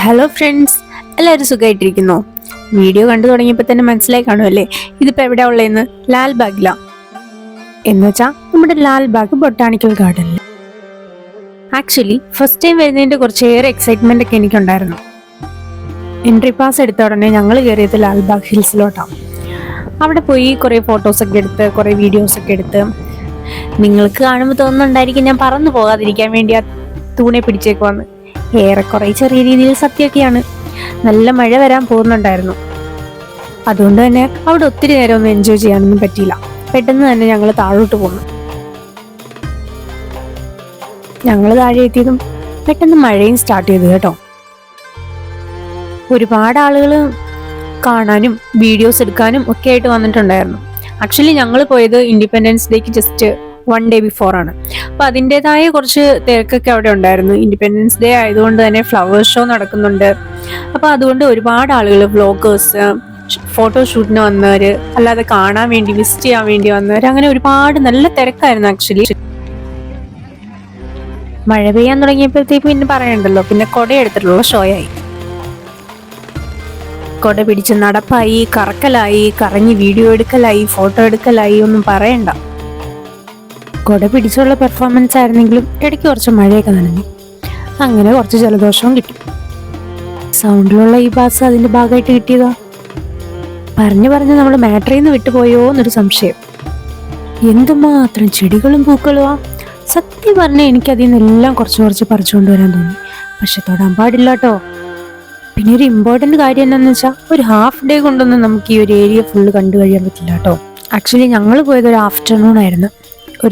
Hello friends, എല്ലാവരും സുഖമായിട്ടിരിക്കുന്നോ? Video കണ്ടു തുടങ്ങിയപ്പോൾ തന്നെ മനസ്സിലായി കാണുമല്ലേ ഇതിപ്പോൾ എവിടെയാ ഉള്ളതെന്ന്? ലാൽബാഗിലാണ്. എന്നുവെച്ചാൽ നമ്മുടെ ലാൽബാഗ് ബൊട്ടാണിക്കൽ ഗാർഡനിൽ. ആക്ച്വലി ഫസ്റ്റ് ടൈം വരുന്നതിൻ്റെ കുറച്ചേറെ എക്സൈറ്റ്മെൻ്റ് ഒക്കെ എനിക്കുണ്ടായിരുന്നു. എൻട്രി പാസ് എടുത്ത ഉടനെ ഞങ്ങൾ കയറിയത് ലാൽബാഗ് ഹിൽസിലോട്ടാണ്. അവിടെ പോയി കുറേ ഫോട്ടോസൊക്കെ എടുത്ത് കുറേ വീഡിയോസൊക്കെ എടുത്ത്. നിങ്ങൾക്ക് കാണുമ്പോൾ തോന്നുന്നുണ്ടായിരിക്കും ഞാൻ പറന്നു പോകാതിരിക്കാൻ വേണ്ടി ആ തൂണെ പിടിച്ചേക്കുവാന്ന്. ഏറെക്കുറെ ചെറിയ രീതിയിൽ സത്യമൊക്കെയാണ്. നല്ല മഴ വരാൻ പോകുന്നുണ്ടായിരുന്നു. അതുകൊണ്ട് തന്നെ അവിടെ ഒത്തിരി നേരം ഒന്നും എൻജോയ് ചെയ്യാനൊന്നും പറ്റിയില്ല. പെട്ടെന്ന് തന്നെ ഞങ്ങൾ താഴോട്ട് പോന്നു. ഞങ്ങൾ താഴെ എത്തിയതും പെട്ടെന്ന് മഴയും സ്റ്റാർട്ട് ചെയ്തു കേട്ടോ. ഒരുപാട് ആളുകൾ കാണാനും വീഡിയോസ് എടുക്കാനും ഒക്കെ ആയിട്ട് വന്നിട്ടുണ്ടായിരുന്നു. ആക്ച്വലി ഞങ്ങൾ പോയത് ഇൻഡിപെൻഡൻസ് ഡേക്ക് ജസ്റ്റ് 1 day ബിഫോർ ആണ്. അപ്പൊ അതിൻ്റെതായ കുറച്ച് തിരക്കൊക്കെ അവിടെ ഉണ്ടായിരുന്നു. ഇൻഡിപെൻഡൻസ് ഡേ ആയതുകൊണ്ട് തന്നെ ഫ്ലവർ ഷോ നടക്കുന്നുണ്ട്. അപ്പൊ അതുകൊണ്ട് ഒരുപാട് ആളുകൾ, വ്ളോഗേഴ്സ്, ഫോട്ടോഷൂട്ടിന് വന്നവര്, അല്ലാതെ കാണാൻ വേണ്ടി വിസിറ്റ് ചെയ്യാൻ വേണ്ടി വന്നവർ, അങ്ങനെ ഒരുപാട് നല്ല തിരക്കായിരുന്നു ആക്ച്വലി. മഴ പെയ്യാൻ തുടങ്ങിയപ്പോഴത്തേക്ക് പിന്നെ പറയണ്ടല്ലോ, പിന്നെ കൊട എടുത്തിട്ടുള്ള ഷോയായി. കൊട പിടിച്ച് നടപ്പായി, കറക്കലായി, കറങ്ങി വീഡിയോ എടുക്കലായി, ഫോട്ടോ എടുക്കലായി, ഒന്നും പറയണ്ട. കൊട പിടിച്ചുള്ള പെർഫോമൻസ് ആയിരുന്നെങ്കിലും ഇടയ്ക്ക് കുറച്ച് മഴയൊക്കെ നനഞ്ഞു. അങ്ങനെ കുറച്ച് ജലദോഷവും കിട്ടി. സൗണ്ടിലുള്ള ഈ ബാസ് അതിന്റെ ഭാഗമായിട്ട് കിട്ടിയതാ. പറഞ്ഞു നമ്മൾ മാറ്ററിൽ നിന്ന് വിട്ടുപോയോ എന്നൊരു സംശയം. എന്തുമാത്രം ചെടികളും പൂക്കളുമാ! സത്യം പറഞ്ഞാൽ എനിക്കതിൽ നിന്നെല്ലാം കുറച്ച് പറിച്ചുകൊണ്ട് വരാൻ തോന്നി. പക്ഷെ തൊടാൻ പാടില്ല കേട്ടോ. പിന്നെ ഒരു ഇമ്പോർട്ടന്റ് കാര്യം എന്താണെന്ന് വെച്ചാൽ, ഒരു ഹാഫ് ഡേ കൊണ്ടൊന്നും നമുക്ക് ഈ ഒരു ഏരിയ ഫുള്ള് കണ്ടു കഴിയാൻ പറ്റില്ല കേട്ടോ. ആക്ച്വലി ഞങ്ങൾ പോയത് ഒരു ആഫ്റ്റർനൂൺ ആയിരുന്നു.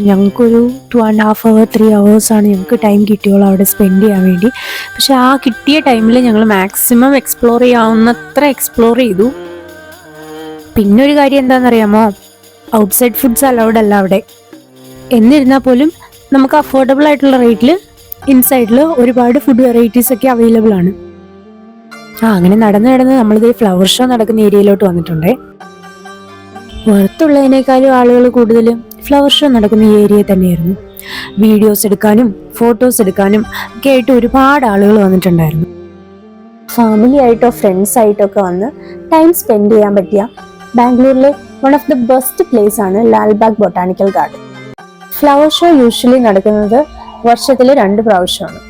ഞങ്ങൾക്കൊരു 2.5 hour 3 hours ആണ് ഞങ്ങൾക്ക് ടൈം കിട്ടിയോളൂ അവിടെ സ്പെൻഡ് ചെയ്യാൻ വേണ്ടി. പക്ഷെ ആ കിട്ടിയ ടൈമിൽ ഞങ്ങൾ മാക്സിമം എക്സ്പ്ലോർ ചെയ്യാവുന്നത്ര എക്സ്പ്ലോർ ചെയ്തു. പിന്നെ ഒരു കാര്യം എന്താണെന്നറിയാമോ, ഔട്ട്സൈഡ് ഫുഡ്സ് അലൗഡ് അല്ല അവിടെ. എന്നിരുന്നാൽ പോലും നമുക്ക് അഫോർഡബിൾ ആയിട്ടുള്ള റേറ്റിൽ ഇൻസൈഡിൽ ഒരുപാട് ഫുഡ് വെറൈറ്റീസ് ഒക്കെ അവൈലബിൾ ആണ്. അങ്ങനെ നടന്ന് നമ്മളിത് ഫ്ലവർ ഷോ നടക്കുന്ന ഏരിയയിലോട്ട് വന്നിട്ടുണ്ടേ. പുറത്തുള്ളതിനേക്കാളും ആളുകൾ കൂടുതൽ ഫ്ലവർ ഷോ നടക്കുന്ന ഈ ഏരിയ തന്നെയായിരുന്നു. വീഡിയോസ് എടുക്കാനും ഫോട്ടോസ് എടുക്കാനും ഒക്കെ ആയിട്ട് ഒരുപാട് ആളുകൾ വന്നിട്ടുണ്ടായിരുന്നു. ഫാമിലി ആയിട്ടോ ഫ്രണ്ട്സ് ആയിട്ടോ ഒക്കെ വന്ന് ടൈം സ്പെൻഡ് ചെയ്യാൻ പറ്റിയ ബാംഗ്ലൂരിലെ one of the best place ആണ് Lalbagh botanical garden. Flower show usually നടക്കുന്നത് വർഷത്തിൽ 2 പ്രാവശ്യമാണ്.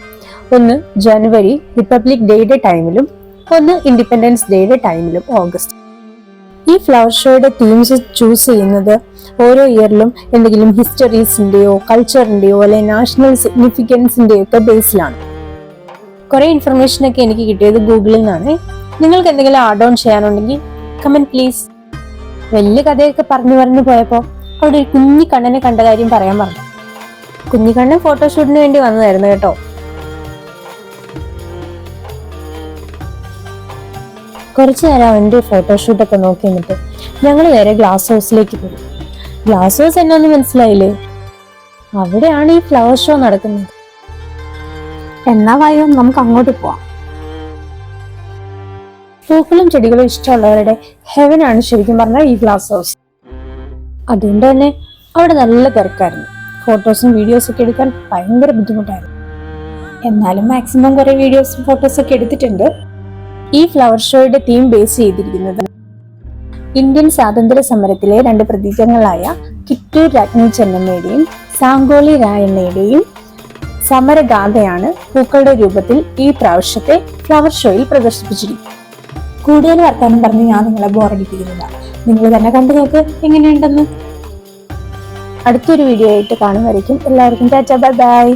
ഒന്ന് ജനുവരി റിപ്പബ്ലിക് ഡേയുടെ ടൈമിലും, ഒന്ന് ഇൻഡിപെൻഡൻസ് ഡേയുടെ ടൈമിലും, ഓഗസ്റ്റ്. ഈ ഫ്ലവർ ഷോയുടെ തീംസ് ചൂസ് ചെയ്യുന്നത് ഓരോ ഇയറിലും എന്തെങ്കിലും ഹിസ്റ്ററീസിന്റെയോ കൾച്ചറിന്റെയോ അല്ലെങ്കിൽ നാഷണൽ സിഗ്നിഫിക്കൻസിന്റെയോ ഒക്കെ ബേസിലാണ്. കുറെ ഇൻഫർമേഷനൊക്കെ എനിക്ക് കിട്ടിയത് ഗൂഗിളിൽ നിന്നാണ്. നിങ്ങൾക്ക് എന്തെങ്കിലും ആഡ് ഓൺ ചെയ്യാനുണ്ടെങ്കിൽ കമന്റ് പ്ലീസ്. വലിയ കഥയൊക്കെ പറഞ്ഞു പോയപ്പോൾ അവിടെ ഒരു കുഞ്ഞിക്കണ്ണനെ കണ്ട കാര്യം പറയാൻ പറഞ്ഞു. കുഞ്ഞിക്കണ്ണൻ ഫോട്ടോഷൂട്ടിന് വേണ്ടി വന്നതായിരുന്നു കേട്ടോ. കുറച്ചു നേരം അവൻ്റെ ഫോട്ടോഷൂട്ടൊക്കെ നോക്കി നിന്നിട്ട് ഞങ്ങൾ നേരെ ഗ്ലാസ് ഹൗസിലേക്ക് പോയി. ഗ്ലാസ് ഹൗസ് എന്നൊന്നും മനസ്സിലായില്ലേ? അവിടെയാണ് ഈ ഫ്ലവർ ഷോ നടക്കുന്നത്. എന്നാ വായോ നമുക്ക് അങ്ങോട്ട് പോവാം. പൂക്കളും ചെടികളും ഇഷ്ടമുള്ളവരുടെ ഹെവനാണ് ശരിക്കും പറഞ്ഞാൽ ഈ ഗ്ലാസ് ഹൗസ്. അതുകൊണ്ട് തന്നെ അവിടെ നല്ല തിരക്കായിരുന്നു. ഫോട്ടോസും വീഡിയോസും ഒക്കെ എടുക്കാൻ ഭയങ്കര ബുദ്ധിമുട്ടായിരുന്നു. എന്നാലും മാക്സിമം കുറെ വീഡിയോസും ഫോട്ടോസും ഒക്കെ എടുത്തിട്ടുണ്ട്. ഈ ഫ്ലവർ ഷോയുടെ തീം ബേസ് ചെയ്തിരിക്കുന്നത് ഇന്ത്യൻ സ്വാതന്ത്ര്യ സമരത്തിലെ 2 പ്രതീകങ്ങളായ കിറ്റൂർ രാജ്ഞി ചെന്നമ്മയുടെയും സാങ്കോളി രായണ്ണയുടെയും സമരഗാഥയാണ് പൂക്കളുടെ രൂപത്തിൽ ഈ പ്രാവശ്യത്തെ ഫ്ലവർ ഷോയിൽ പ്രദർശിപ്പിച്ചിരിക്കുന്നത്. കൂടുതൽ വർത്താനം പറഞ്ഞ് ഞാൻ നിങ്ങളെ ബോറടിപ്പിക്കുന്നില്ല. നിങ്ങൾ തന്നെ കണ്ടു നോക്ക് എങ്ങനെയുണ്ടെന്ന്. അടുത്തൊരു വീഡിയോ ആയിട്ട് കാണുമായിരിക്കും. എല്ലാവർക്കും ടാറ്റാ, ബൈ ബൈ.